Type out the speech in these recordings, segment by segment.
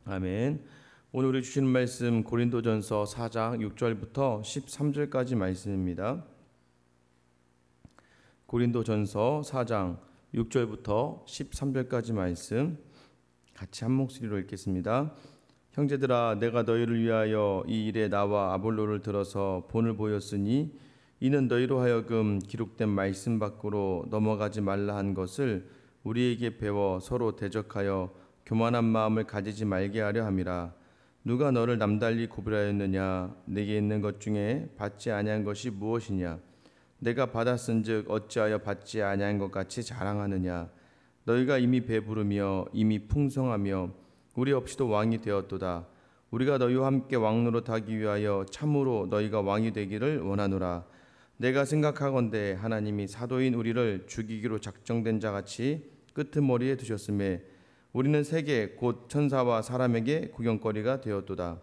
아멘. 오늘 우리 주시는 말씀 고린도전서 4장 6절부터 13절까지 말씀입니다. 고린도전서 4장 6절부터 13절까지 말씀 같이 한 목소리로 읽겠습니다. 형제들아, 내가 너희를 위하여 이 일에 나와 아볼로를 들어서 본을 보였으니 이는 너희로 하여금 기록된 말씀 밖으로 넘어가지 말라 한 것을 우리에게 배워 서로 대적하여 교만한 마음을 가지지 말게 하려 함이라. 누가 너를 남달리 구별하였느냐? 내게 있는 것 중에 받지 아니한 것이 무엇이냐? 내가 받았은즉 어찌하여 받지 아니한 것 같이 자랑하느냐? 너희가 이미 배부르며 이미 풍성하며 우리 없이도 왕이 되었도다. 우리가 너희와 함께 왕노릇하기 위하여 참으로 너희가 왕이 되기를 원하노라. 내가 생각하건대 하나님이 사도인 우리를 죽이기로 작정된 자같이 끄트머리에 두셨음에 우리는 세계 곧 천사와 사람에게 구경거리가 되었도다.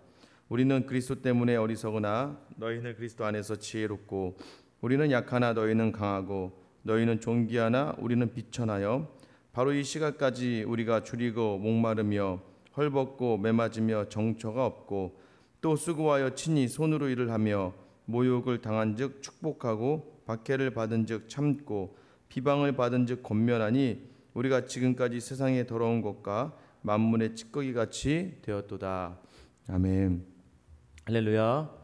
우리는 그리스도 때문에 어리석으나 너희는 그리스도 안에서 지혜롭고 우리는 약하나 너희는 강하고 너희는 존귀하나 우리는 비천하여 바로 이 시각까지 우리가 줄이고 목마르며 헐벗고 매맞으며 정처가 없고 또 수고하여 친히 손으로 일을 하며 모욕을 당한즉 축복하고 박해를 받은즉 참고 비방을 받은즉 권면하니 우리가 지금까지 세상의 더러운 것과 만문의 찌꺼기 같이 되었도다. 아멘. 할렐루야.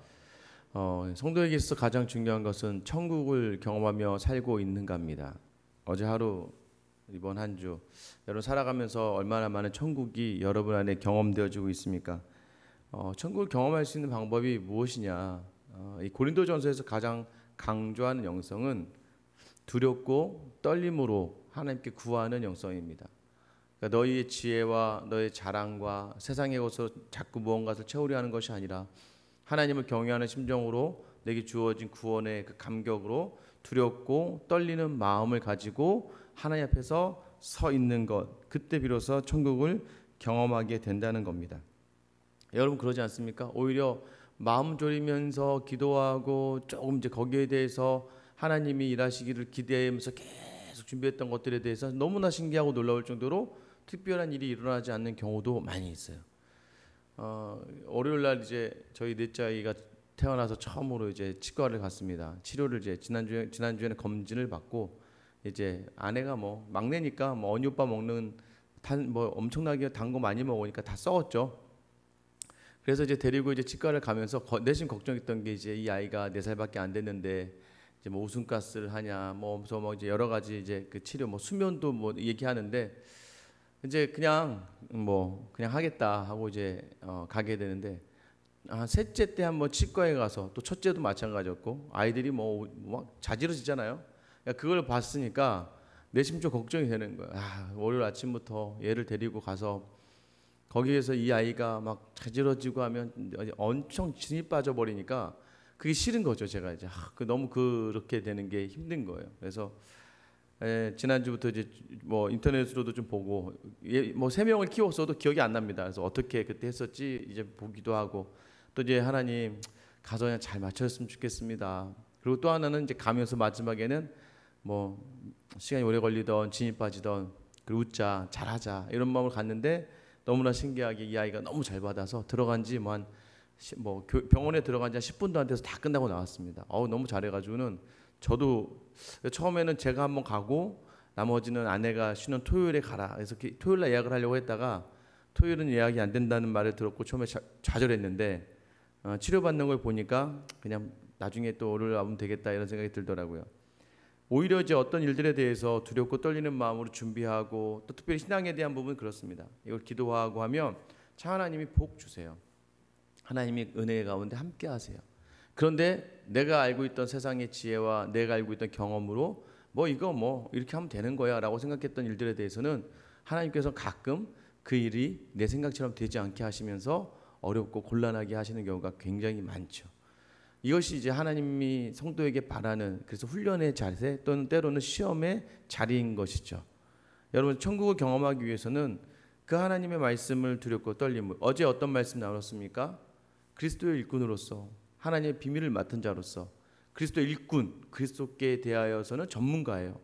성도에게 있어 가장 중요한 것은 천국을 경험하며 살고 있는가입니다. 어제 하루, 이번 한 주 여러분 살아가면서 얼마나 많은 천국이 여러분 안에 경험되어지고 있습니까? 천국을 경험할 수 있는 방법이 무엇이냐? 이 고린도전서에서 가장 강조하는 영성은 두렵고 떨림으로 하나님께 구하는 영성입니다. 그러니까 너희의 지혜와 너의 자랑과 세상의 것으로 자꾸 무언가를 채우려 하는 것이 아니라 하나님을 경외하는 심정으로 내게 주어진 구원의 그 감격으로 두렵고 떨리는 마음을 가지고 하나님 앞에서 서 있는 것, 그때 비로소 천국을 경험하게 된다는 겁니다. 여러분 그러지 않습니까? 오히려 마음 졸이면서 기도하고 조금 이제 거기에 대해서 하나님이 일하시기를 기대하면서 계속 준비했던 것들에 대해서 너무나 신기하고 놀라울 정도로 특별한 일이 일어나지 않는 경우도 많이 있어요. 월요일 날 이제 저희 넷째 아이가 태어나서 처음으로 이제 치과를 갔습니다. 치료를 이제 지난주에는 검진을 받고 이제 아내가 뭐 막내니까 뭐 언니 오빠 먹는 뭐 엄청나게 단 거 많이 먹으니까 다 썩었죠. 그래서 이제 데리고 이제 치과를 가면서 내심 걱정했던 게 이제 이 아이가 4살밖에 안 됐는데 이제 뭐 웃음가스를 하냐 뭐 이제 여러 가지 이제 그 치료 뭐 수면도 뭐 얘기하는데 이제 그냥 하겠다 하고 이제 가게 되는데 셋째 때 한번 치과에 가서 또 첫째도 마찬가지였고 아이들이 뭐 막 자지러지잖아요. 그러니까 그걸 봤으니까 내심 좀 걱정이 되는 거예요. 월요일 아침부터 얘를 데리고 가서 거기에서 이 아이가 막 자지러지고 하면 엄청 진이 빠져버리니까 그게 싫은 거죠. 제가 이제 너무 그렇게 되는 게 힘든 거예요. 그래서 지난주부터 이제 뭐 인터넷으로도 좀 보고 뭐 3명을 키웠어도 기억이 안 납니다. 그래서 어떻게 그때 했었지 이제 보기도 하고 또 이제 하나님 가서 그냥 잘 맞췄으면 좋겠습니다. 그리고 또 하나는 이제 가면서 마지막에는 뭐 시간이 오래 걸리던 진이 빠지던 그리고 웃자 잘하자 이런 마음을 갔는데 너무나 신기하게 이 아이가 너무 잘 받아서 들어간 지 병원에 들어간 지 한 10분도 안 돼서 다 끝나고 나왔습니다. 너무 잘해가지고는 저도 처음에는 제가 한번 가고 나머지는 아내가 쉬는 토요일에 가라. 그래서 토요일날 예약을 하려고 했다가 토요일은 예약이 안 된다는 말을 들었고 처음에 좌절했는데 치료받는 걸 보니까 그냥 나중에 또 월요일 와보면 되겠다 이런 생각이 들더라고요. 오히려 이제 어떤 일들에 대해서 두렵고 떨리는 마음으로 준비하고 또 특별히 신앙에 대한 부분은 그렇습니다. 이걸 기도하고 하면 참 하나님이 복 주세요. 하나님이 은혜 가운데 함께 하세요. 그런데 내가 알고 있던 세상의 지혜와 내가 알고 있던 경험으로 이거 이렇게 하면 되는 거야 라고 생각했던 일들에 대해서는 하나님께서 가끔 그 일이 내 생각처럼 되지 않게 하시면서 어렵고 곤란하게 하시는 경우가 굉장히 많죠. 이것이 이제 하나님이 성도에게 바라는 그래서 훈련의 자세 또는 때로는 시험의 자리인 것이죠. 여러분 천국을 경험하기 위해서는 그 하나님의 말씀을 두렵고 떨림을 어제 어떤 말씀 나눴습니까? 그리스도의 일꾼으로서 하나님의 비밀을 맡은 자로서 그리스도의 일꾼 그리스도께 대하여서는 전문가예요.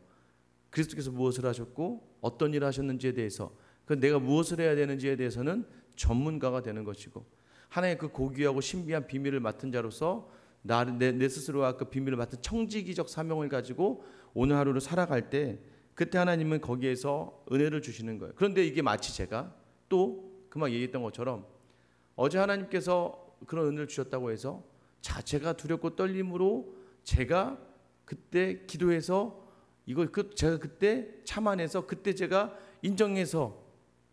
그리스도께서 무엇을 하셨고 어떤 일을 하셨는지에 대해서 내가 무엇을 해야 되는지에 대해서는 전문가가 되는 것이고 하나님의 그 고귀하고 신비한 비밀을 맡은 자로서 내 스스로와 그 비밀을 맡은 청지기적 사명을 가지고 오늘 하루를 살아갈 때 그때 하나님은 거기에서 은혜를 주시는 거예요. 그런데 이게 마치 제가 또 그만 얘기했던 것처럼 어제 하나님께서 그런 은혜를 주셨다고 해서 제가 두렵고 떨림으로 제가 그때 기도해서 제가 그때 참아내서 그때 제가 인정해서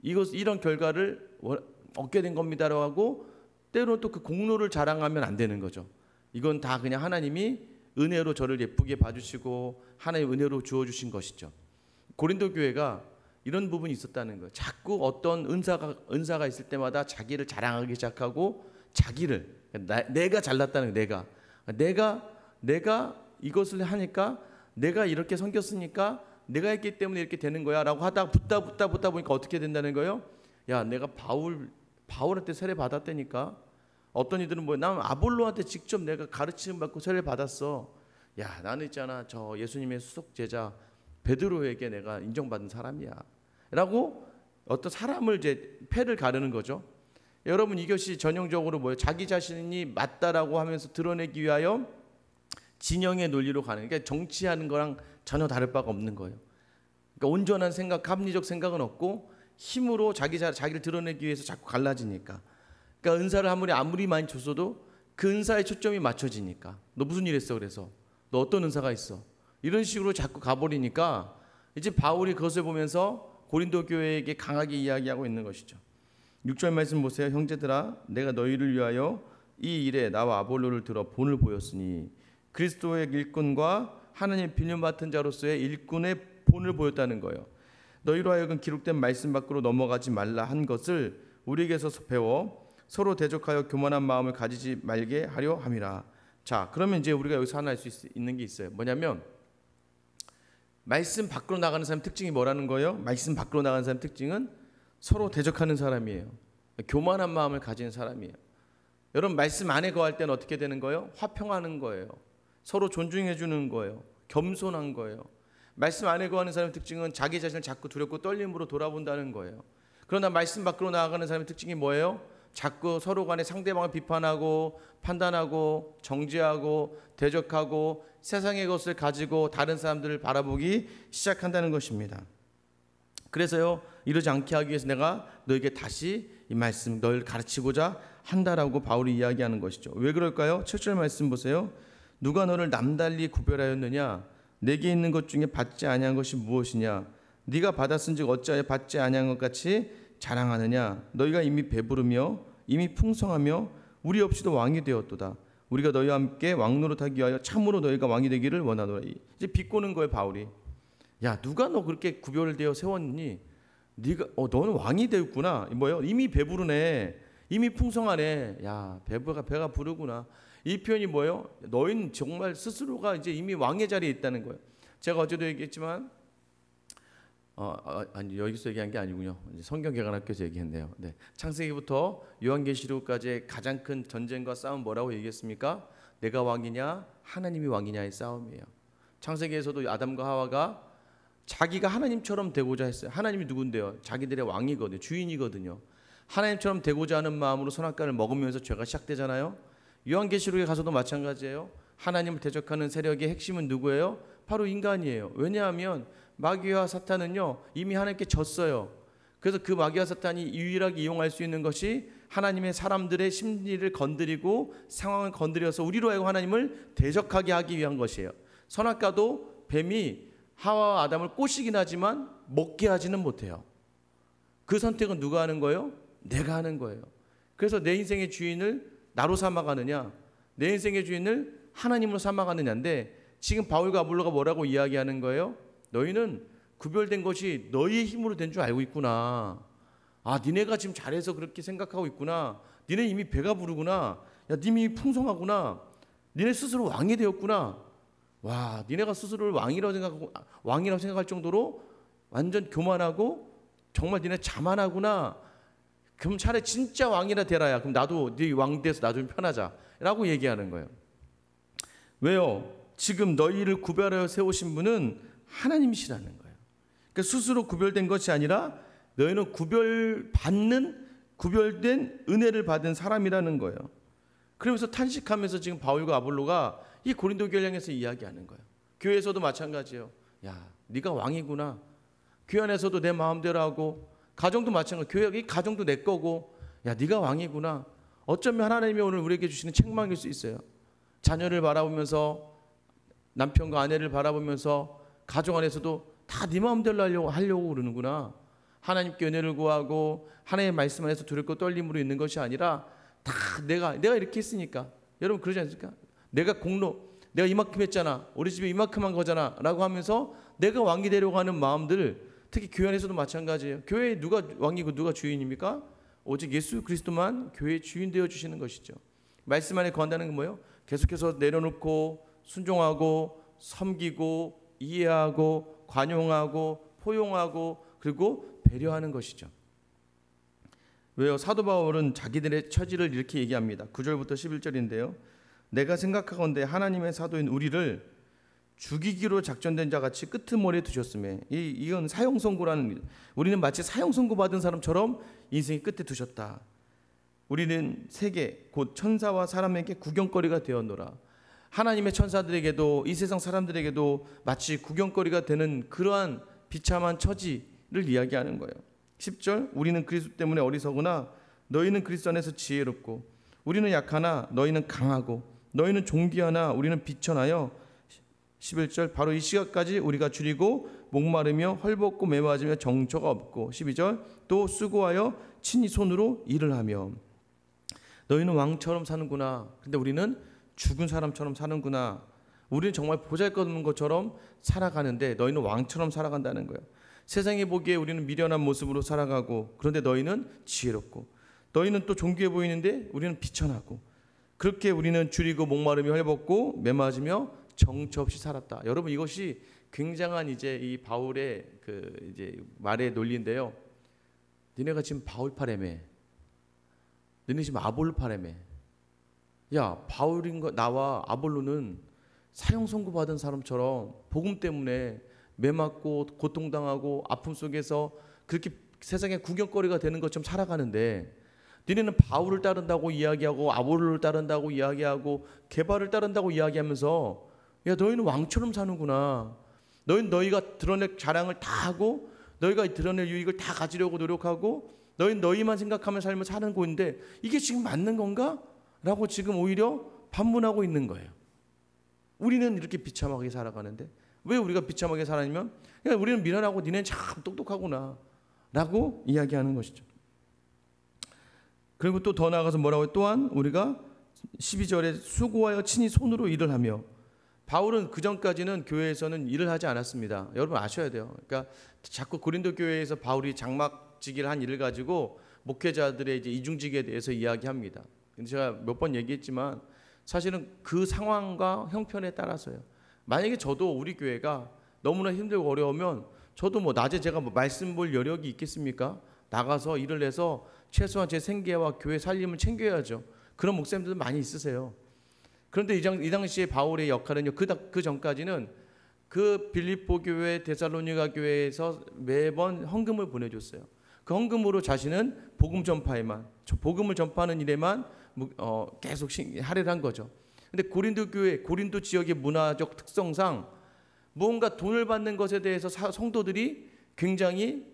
이런 결과를 얻게 된 겁니다라고 하고 때로 또 그 공로를 자랑하면 안 되는 거죠. 이건 다 그냥 하나님이 은혜로 저를 예쁘게 봐주시고 하나님 은혜로 주어주신 것이죠. 고린도 교회가 이런 부분이 있었다는 거예요. 자꾸 어떤 은사가 있을 때마다 자기를 자랑하기 시작하고 자기를 내가 잘났다는 거예요. 내가 이것을 하니까 내가 이렇게 섬겼으니까 내가 했기 때문에 이렇게 되는 거야 라고 하다가 붙다 보니까 어떻게 된다는 거예요? 야, 내가 바울한테 세례 받았다니까. 어떤 이들은 난 아볼로한테 직접 내가 가르침 받고 세례 받았어. 야, 나는 있잖아 저 예수님의 수석 제자 베드로에게 내가 인정받은 사람이야 라고 어떤 사람을 이제 패를 가르는 거죠. 여러분, 이것이 전형적으로 뭐예요? 자기 자신이 맞다라고 하면서 드러내기 위하여 진영의 논리로 가는, 그러니까 정치하는 거랑 전혀 다를 바가 없는 거예요. 그러니까 온전한 생각, 합리적 생각은 없고 힘으로 자기를 드러내기 위해서 자꾸 갈라지니까. 그러니까 은사를 아무리 많이 줬어도 그 은사에 초점이 맞춰지니까. 너 무슨 일 했어? 그래서 너 어떤 은사가 있어? 이런 식으로 자꾸 가버리니까 이제 바울이 그것을 보면서 고린도 교회에게 강하게 이야기하고 있는 것이죠. 6절 말씀 보세요. 형제들아, 내가 너희를 위하여 이 일에 나와 아볼로를 들어 본을 보였으니 그리스도의 일꾼과 하나님의 비밀 맡은 자로서의 일꾼의 본을 보였다는 거예요. 너희로 하여금 기록된 말씀 밖으로 넘어가지 말라 한 것을 우리에게서 배워 서로 대적하여 교만한 마음을 가지지 말게 하려 함이라. 자, 그러면 이제 우리가 여기서 하나 알 수 있는 게 있어요. 뭐냐면 말씀 밖으로 나가는 사람 특징이 뭐라는 거예요? 말씀 밖으로 나가는 사람 특징은 서로 대적하는 사람이에요. 교만한 마음을 가진 사람이에요. 여러분, 말씀 안에 거할 때는 어떻게 되는 거예요? 화평하는 거예요. 서로 존중해 주는 거예요. 겸손한 거예요. 말씀 안에 거하는 사람의 특징은 자기 자신을 자꾸 두렵고 떨림으로 돌아본다는 거예요. 그러나 말씀 밖으로 나아가는 사람의 특징이 뭐예요? 자꾸 서로 간에 상대방을 비판하고 판단하고 정죄하고 대적하고 세상의 것을 가지고 다른 사람들을 바라보기 시작한다는 것입니다. 그래서요, 이러지 않게 하기 위해서 내가 너에게 다시 이 말씀 너를 가르치고자 한다라고 바울이 이야기하는 것이죠. 왜 그럴까요? 7절 말씀 보세요. 누가 너를 남달리 구별하였느냐? 내게 있는 것 중에 받지 아니한 것이 무엇이냐? 네가 받았은즉 어찌하여 받지 아니한 것 같이 자랑하느냐? 너희가 이미 배부르며 이미 풍성하며 우리 없이도 왕이 되었도다. 우리가 너희와 함께 왕노릇하기 위하여 참으로 너희가 왕이 되기를 원하노라. 이제 비꼬는 거예요, 바울이. 야, 누가 너 그렇게 구별되어 세웠니? 너는 왕이 되었구나. 뭐예요? 이미 배부르네. 이미 풍성하네. 야, 배가 부르구나. 이 표현이 뭐예요? 너희는 정말 스스로가 이제 이미 왕의 자리에 있다는 거예요. 제가 어제도 얘기했지만 아니, 여기서 얘기한 게 아니군요. 이제 성경개관학교에서 얘기했네요. 네. 창세기부터 요한계시록까지의 가장 큰 전쟁과 싸움 뭐라고 얘기했습니까? 내가 왕이냐 하나님이 왕이냐의 싸움이에요. 창세기에서도 아담과 하와가 자기가 하나님처럼 되고자 했어요. 하나님이 누군데요? 자기들의 왕이거든요. 주인이거든요. 하나님처럼 되고자 하는 마음으로 선악과를 먹으면서 죄가 시작되잖아요. 요한계시록에 가서도 마찬가지예요. 하나님을 대적하는 세력의 핵심은 누구예요? 바로 인간이에요. 왜냐하면 마귀와 사탄은요, 이미 하나님께 졌어요. 그래서 그 마귀와 사탄이 유일하게 이용할 수 있는 것이 하나님의 사람들의 심리를 건드리고 상황을 건드려서 우리로 하여금 하나님을 대적하게 하기 위한 것이에요. 선악과도 뱀이 하와와 아담을 꼬시긴 하지만 먹게 하지는 못해요. 그 선택은 누가 하는 거예요? 내가 하는 거예요. 그래서 내 인생의 주인을 나로 삼아가느냐, 내 인생의 주인을 하나님으로 삼아가느냐인데, 지금 바울과 아볼로가 뭐라고 이야기하는 거예요? 너희는 구별된 것이 너희의 힘으로 된 줄 알고 있구나. 아, 니네가 지금 잘해서 그렇게 생각하고 있구나. 니네 이미 배가 부르구나. 야, 니네 풍성하구나. 니네 스스로 왕이 되었구나. 와, 니네가 스스로를 왕이라고 생각할 정도로 완전 교만하고 정말 니네 자만하구나. 그럼 차라리 진짜 왕이라 되라야. 그럼 나도 네 왕 돼서 나도 좀 편하자 라고 얘기하는 거예요. 왜요? 지금 너희를 구별하여 세우신 분은 하나님이시라는 거예요. 그러니까 스스로 구별된 것이 아니라 너희는 구별받는 구별된 은혜를 받은 사람이라는 거예요. 그러면서 탄식하면서 지금 바울과 아볼로가 이 고린도 교회를 향해서 이야기하는 거예요. 교회에서도 마찬가지예요. 야, 네가 왕이구나. 교회 안에서도 내 마음대로 하고, 가정도 마찬가지. 교회 가정도 내 거고, 야, 네가 왕이구나. 어쩌면 하나님이 오늘 우리에게 주시는 책망일 수 있어요. 자녀를 바라보면서, 남편과 아내를 바라보면서 가정 안에서도 다 네 마음대로 하려고 그러는구나. 하나님께 은혜를 구하고 하나님의 말씀 안에서 두렵고 떨림으로 있는 것이 아니라 다 내가 이렇게 했으니까. 여러분 그러지 않습니까? 내가 이만큼 했잖아. 우리 집에 이만큼 한 거잖아 라고 하면서 내가 왕이 되려고 하는 마음들, 특히 교회 안에서도 마찬가지예요. 교회에 누가 왕이고 누가 주인입니까? 오직 예수 그리스도만 교회의 주인 되어주시는 것이죠. 말씀 안에 거한다는 건 뭐예요? 계속해서 내려놓고 순종하고 섬기고 이해하고 관용하고 포용하고 그리고 배려하는 것이죠. 왜요? 사도 바울은 자기들의 처지를 이렇게 얘기합니다. 9절부터 11절인데요. 내가 생각하건대 하나님의 사도인 우리를 죽이기로 작전된 자같이 끄트머리에 두셨음에, 이건 사형선고라는, 우리는 마치 사형선고 받은 사람처럼 인생의 끝에 두셨다. 우리는 세계 곧 천사와 사람에게 구경거리가 되었노라. 하나님의 천사들에게도 이 세상 사람들에게도 마치 구경거리가 되는 그러한 비참한 처지를 이야기하는 거예요. 10절, 우리는 그리스도 때문에 어리석으나 너희는 그리스도 안에서 지혜롭고, 우리는 약하나 너희는 강하고, 너희는 존귀하나 우리는 비천하여. 11절, 바로 이 시각까지 우리가 줄이고 목마르며 헐벗고 메마르며 정처가 없고. 12절, 또 수고하여 친히 손으로 일을 하며. 너희는 왕처럼 사는구나. 근데 우리는 죽은 사람처럼 사는구나. 우리는 정말 보잘것없는 것처럼 살아가는데 너희는 왕처럼 살아간다는 거예요. 세상이 보기에 우리는 미련한 모습으로 살아가고, 그런데 너희는 지혜롭고, 너희는 또 존귀해 보이는데 우리는 비천하고, 그렇게 우리는 줄이고 목마르며 헐벗고 메마르며 정처 없이 살았다. 여러분 이것이 굉장한 이제 이 바울의 그 이제 말의 논리인데요. 니네가 지금 바울파래며, 너네 지금 아볼로파래며. 야, 바울인가 나와 아볼로는 사형 선고 받은 사람처럼 복음 때문에 매맞고 고통당하고 아픔 속에서 그렇게 세상에 구경거리가 되는 것처럼 살아가는데, 너네는 바울을 따른다고 이야기하고 아볼로를 따른다고 이야기하고 게바를 따른다고 이야기하면서, 야, 너희는 왕처럼 사는구나. 너희는 너희가 드러낼 자랑을 다 하고 너희가 드러낼 유익을 다 가지려고 노력하고 너희는 너희만 생각하며 삶을 사는 곳인데 이게 지금 맞는 건가? 라고 지금 오히려 반문하고 있는 거예요. 우리는 이렇게 비참하게 살아가는데 왜 우리가 비참하게 살아냐면, 우리는 미련하고 니네는 참 똑똑하구나 라고 이야기하는 것이죠. 그리고 또 더 나아가서 뭐라고 해요? 또한 우리가 12절에 수고하여 친히 손으로 일을 하며. 바울은 그 전까지는 교회에서는 일을 하지 않았습니다. 여러분 아셔야 돼요. 그러니까 자꾸 고린도 교회에서 바울이 장막지기를 한 일을 가지고 목회자들의 이제 이중직에 대해서 이야기합니다. 근데 제가 몇 번 얘기했지만 사실은 그 상황과 형편에 따라서요. 만약에 저도 우리 교회가 너무나 힘들고 어려우면 저도 뭐 낮에 제가 뭐 말씀 볼 여력이 있겠습니까? 나가서 일을 해서 최소한 제 생계와 교회 살림을 챙겨야죠. 그런 목사님들도 많이 있으세요. 그런데 이 당시에 바울의 역할은요, 그 전까지는 그 빌립보 교회, 데살로니가 교회에서 매번 헌금을 보내줬어요. 그 헌금으로 자신은 복음을 전파하는 일에만 계속 할애를 한 거죠. 근데 고린도 교회, 고린도 지역의 문화적 특성상 무언가 돈을 받는 것에 대해서 성도들이 굉장히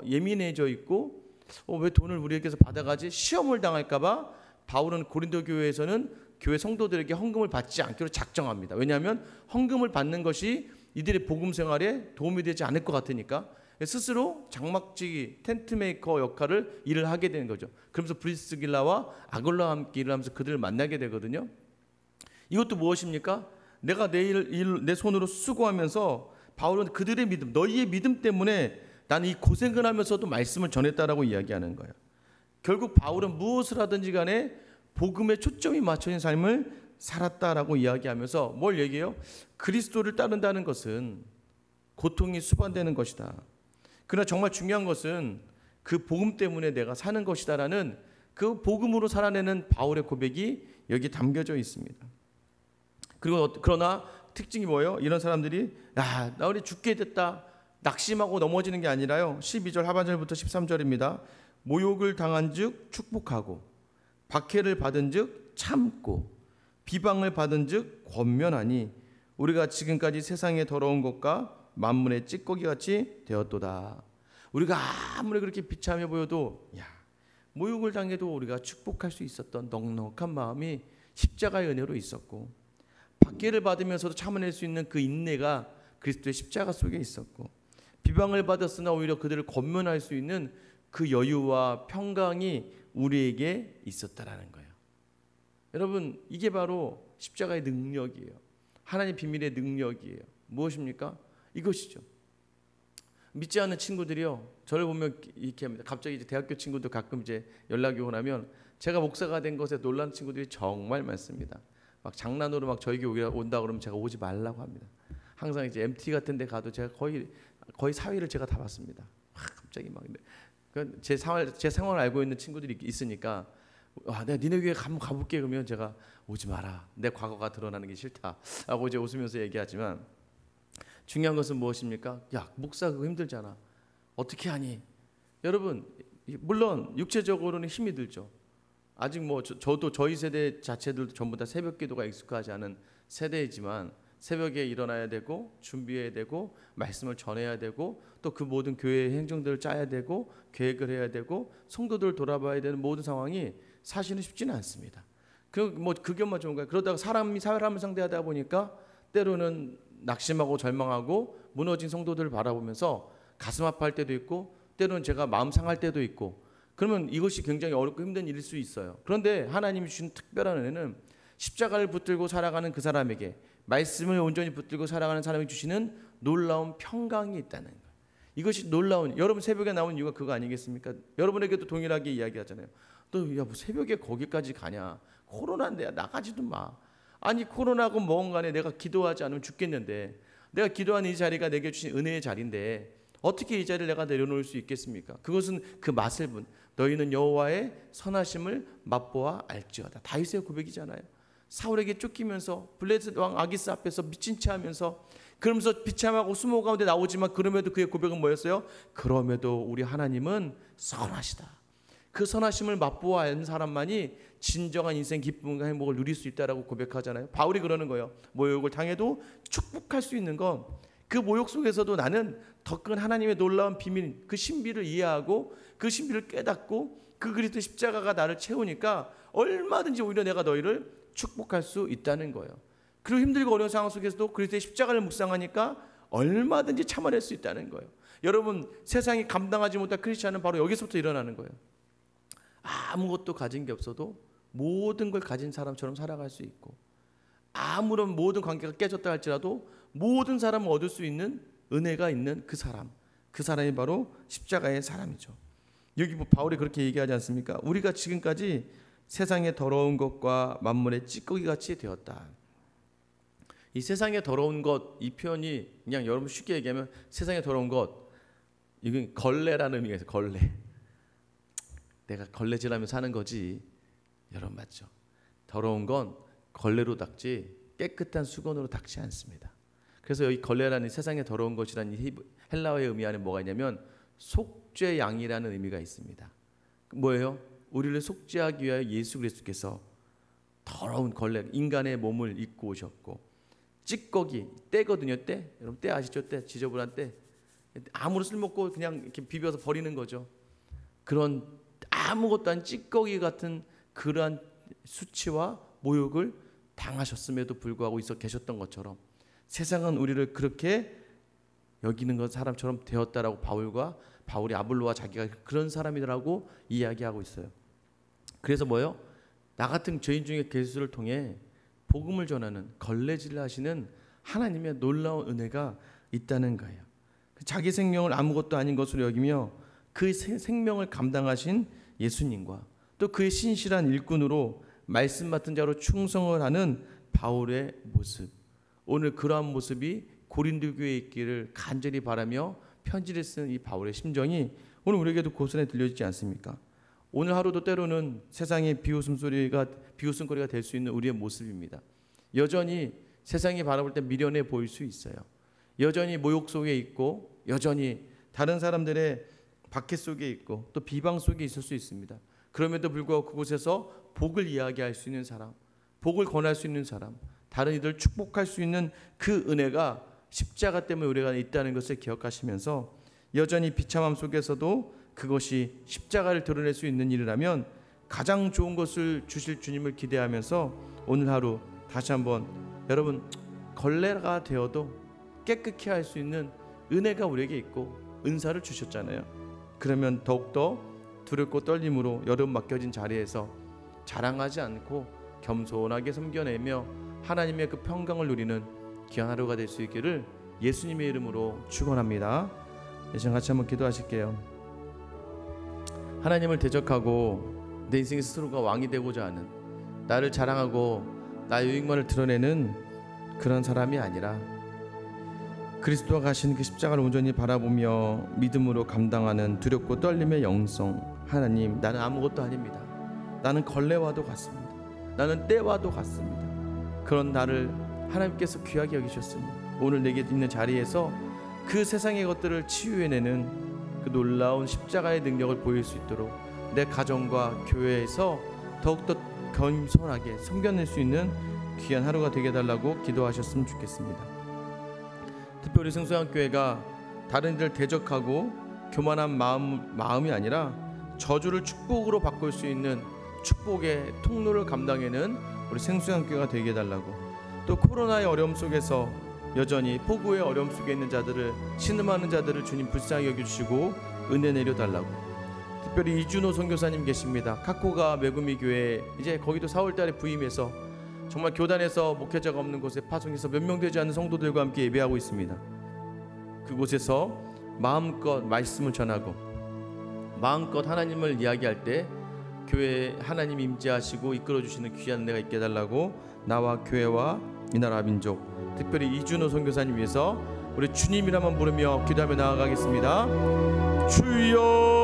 예민해져 있고, 왜 돈을 우리에게서 받아가지? 시험을 당할까봐 바울은 고린도 교회에서는 교회 성도들에게 헌금을 받지 않기로 작정합니다. 왜냐하면 헌금을 받는 것이 이들의 복음 생활에 도움이 되지 않을 것 같으니까 스스로 장막지기, 텐트메이커 역할을 일을 하게 되는 거죠. 그러면서 브리스길라와 아굴라와 함께 일을 하면서 그들을 만나게 되거든요. 이것도 무엇입니까? 내가 내 손으로 수고하면서 바울은 그들의 믿음, 너희의 믿음 때문에 나는 이 고생을 하면서도 말씀을 전했다라고 이야기하는 거예요. 결국 바울은 무엇을 하든지 간에 복음에 초점이 맞춰진 삶을 살았다라고 이야기하면서 뭘 얘기해요? 그리스도를 따른다는 것은 고통이 수반되는 것이다. 그러나 정말 중요한 것은 그 복음 때문에 내가 사는 것이다라는 그 복음으로 살아내는 바울의 고백이 여기 담겨져 있습니다. 그리고 그러나 특징이 뭐예요? 이런 사람들이 나 우리 죽게 됐다 낙심하고 넘어지는 게 아니라요. 12절 하반절부터 13절입니다. 모욕을 당한즉 축복하고 박해를 받은즉 참고 비방을 받은즉 권면하니 우리가 지금까지 세상의 더러운 것과 만문의 찌꺼기같이 되었도다. 우리가 아무리 그렇게 비참해 보여도 모욕을 당해도 우리가 축복할 수 있었던 넉넉한 마음이 십자가의 은혜로 있었고, 박해를 받으면서도 참아낼 수 있는 그 인내가 그리스도의 십자가 속에 있었고, 비방을 받았으나 오히려 그들을 권면할 수 있는 그 여유와 평강이 우리에게 있었다라는 거예요. 여러분, 이게 바로 십자가의 능력이에요. 하나님의 비밀의 능력이에요. 무엇입니까? 이것이죠. 믿지 않는 친구들이요, 저를 보면 이렇게 합니다. 갑자기 이제 대학교 친구들 가끔 이제 연락이 오고 나면 제가 목사가 된 것에 놀라는 친구들이 정말 많습니다. 막 장난으로 막 저에게 온다 그러면 제가 오지 말라고 합니다. 항상 이제 MT 같은 데 가도 제가 거의 사회를 제가 다 봤습니다. 갑자기 막 제 상황을 알고 있는 친구들이 있으니까 내가 니네 교회 한번 가볼게 그러면 제가 오지 마라. 내 과거가 드러나는 게 싫다 하고 이제 웃으면서 얘기하지만, 중요한 것은 무엇입니까? 목사 그거 힘들잖아. 어떻게 하니? 여러분, 물론 육체적으로는 힘이 들죠. 아직 저도 저희 세대 자체들도 전부 다 새벽 기도가 익숙하지 않은 세대이지만 새벽에 일어나야 되고 준비해야 되고 말씀을 전해야 되고 또 그 모든 교회의 행정들을 짜야 되고 계획을 해야 되고 성도들을 돌아봐야 되는 모든 상황이 사실은 쉽지는 않습니다. 그것만 좋은가요? 그러다가 사람을 상대하다 보니까 때로는 낙심하고 절망하고 무너진 성도들을 바라보면서 가슴 아파할 때도 있고, 때로는 제가 마음 상할 때도 있고, 그러면 이것이 굉장히 어렵고 힘든 일일 수 있어요. 그런데 하나님이 주신 특별한 은혜는 십자가를 붙들고 살아가는 그 사람에게, 말씀을 온전히 붙들고 살아가는 사람이 주시는 놀라운 평강이 있다는 거예요. 이것이 놀라운, 여러분 새벽에 나온 이유가 그거 아니겠습니까? 여러분에게도 동일하게 이야기하잖아요. 너 새벽에 거기까지 가냐? 코로나인데 나가지도 마. 아니 코로나고 뭐건 간에 내가 기도하지 않으면 죽겠는데, 내가 기도하는 이 자리가 내게 주신 은혜의 자리인데 어떻게 이 자리를 내가 내려놓을 수 있겠습니까? 그것은 그 맛을 본 너희는 여호와의 선하심을 맛보아 알지어다. 다윗의 고백이잖아요. 사울에게 쫓기면서 블레셋 왕 아기스 앞에서 미친 채 하면서, 그러면서 비참하고 수모 가운데 나오지만 그럼에도 그의 고백은 뭐였어요? 그럼에도 우리 하나님은 선하시다. 그 선하심을 맛보아 아는 사람만이 진정한 인생 기쁨과 행복을 누릴 수 있다라고 고백하잖아요. 바울이 그러는 거예요. 모욕을 당해도 축복할 수 있는 건, 그 모욕 속에서도 나는 더 큰 하나님의 놀라운 비밀, 그 신비를 이해하고 그 신비를 깨닫고 그 그리스도 십자가가 나를 채우니까 얼마든지 오히려 내가 너희를 축복할 수 있다는 거예요. 그리고 힘들고 어려운 상황 속에서도 그리스도의 십자가를 묵상하니까 얼마든지 참아낼 수 있다는 거예요. 여러분, 세상이 감당하지 못할 크리스찬은 바로 여기서부터 일어나는 거예요. 아무것도 가진 게 없어도 모든 걸 가진 사람처럼 살아갈 수 있고, 아무런 모든 관계가 깨졌다 할지라도 모든 사람을 얻을 수 있는 은혜가 있는 그 사람이 바로 십자가의 사람이죠. 여기 바울이 그렇게 얘기하지 않습니까? 우리가 지금까지 세상의 더러운 것과 만물의 찌꺼기같이 되었다. 이 세상의 더러운 것, 이 표현이 그냥 여러분 쉽게 얘기하면 세상의 더러운 것, 이건 걸레라는 의미가 있어요. 걸레. 내가 걸레질하며 사는 거지. 여러분 맞죠? 더러운 건 걸레로 닦지 깨끗한 수건으로 닦지 않습니다. 그래서 여기 걸레라는 세상의 더러운 것이라는 헬라어의 의미 안에 뭐가 있냐면 속죄양이라는 의미가 있습니다. 뭐예요? 우리를 속죄하기 위하여 예수 그리스도께서 더러운 걸레, 인간의 몸을 입고 오셨고, 찌꺼기, 때거든요. 때. 여러분 때 아시죠? 때, 지저분한 때. 아무런 쓸모없고 그냥 이렇게 비벼서 버리는 거죠. 그런 아무것도 아닌 찌꺼기 같은 그러한 수치와 모욕을 당하셨음에도 불구하고 있어 계셨던 것처럼 세상은 우리를 그렇게 여기는 것 사람처럼 되었다라고 바울이 아볼로와 자기가 그런 사람이라고 이야기하고 있어요. 그래서 뭐요? 나 같은 죄인 중에 예수를 통해 복음을 전하는 걸레질을 하시는 하나님의 놀라운 은혜가 있다는 거예요. 자기 생명을 아무것도 아닌 것으로 여기며 그 생명을 감당하신 예수님과 또 그의 신실한 일꾼으로 말씀 맡은 자로 충성을 하는 바울의 모습, 오늘 그러한 모습이 고린도 교회에 있기를 간절히 바라며 편지를 쓴 이 바울의 심정이 오늘 우리에게도 고스란히 들려지지 않습니까? 오늘 하루도 때로는 세상의 비웃음거리가 될 수 있는 우리의 모습입니다. 여전히 세상이 바라볼 때 미련해 보일 수 있어요. 여전히 모욕 속에 있고 여전히 다른 사람들의 박해 속에 있고 또 비방 속에 있을 수 있습니다. 그럼에도 불구하고 그곳에서 복을 이야기할 수 있는 사람, 복을 권할 수 있는 사람, 다른 이들을 축복할 수 있는 그 은혜가 십자가 때문에 우리가 있다는 것을 기억하시면서 여전히 비참함 속에서도 그것이 십자가를 드러낼 수 있는 일이라면 가장 좋은 것을 주실 주님을 기대하면서 오늘 하루 다시 한번 여러분, 걸레가 되어도 깨끗게 할 수 있는 은혜가 우리에게 있고 은사를 주셨잖아요. 그러면 더욱더 두렵고 떨림으로 여름 맡겨진 자리에서 자랑하지 않고 겸손하게 섬겨내며 하나님의 그 평강을 누리는 귀한 하루가 될 수 있기를 예수님의 이름으로 축원합니다. 이 시간 같이 한번 기도하실게요. 하나님을 대적하고 내 인생 스스로가 왕이 되고자 하는, 나를 자랑하고 나의 유익만을 드러내는 그런 사람이 아니라 그리스도가 가신 그 십자가를 온전히 바라보며 믿음으로 감당하는 두렵고 떨림의 영성. 하나님, 나는 아무것도 아닙니다. 나는 걸레와도 같습니다. 나는 때와도 같습니다. 그런 나를 하나님께서 귀하게 여기셨으니 오늘 내게 있는 자리에서 그 세상의 것들을 치유해내는 그 놀라운 십자가의 능력을 보일 수 있도록 내 가정과 교회에서 더욱더 겸손하게 섬겨낼 수 있는 귀한 하루가 되게 해달라고 기도하셨으면 좋겠습니다. 특별히 생수한교회가 다른 이들 대적하고 교만한 마음이 아니라 저주를 축복으로 바꿀 수 있는 축복의 통로를 감당해내는 우리 생수한교회가 되게 해달라고, 또 코로나의 어려움 속에서 여전히 폭우의 어려움 속에 있는 자들을, 신음하는 자들을 주님 불쌍히 여겨주시고 은혜 내려달라고, 특별히 이준호 선교사님 계십니다. 카코가 메구미 교회 이제 거기도 4월달에 부임해서 정말 교단에서 목회자가 없는 곳에 파송해서 몇 명 되지 않는 성도들과 함께 예배하고 있습니다. 그곳에서 마음껏 말씀을 전하고 마음껏 하나님을 이야기할 때 교회에 하나님 임재하시고 이끌어주시는 귀한 은혜가 있게 해달라고 나와 교회와 이 나라 민족, 특별히 이준호 선교사님 위해서 우리 주님이라만 부르며 기도하며 나아가겠습니다. 주여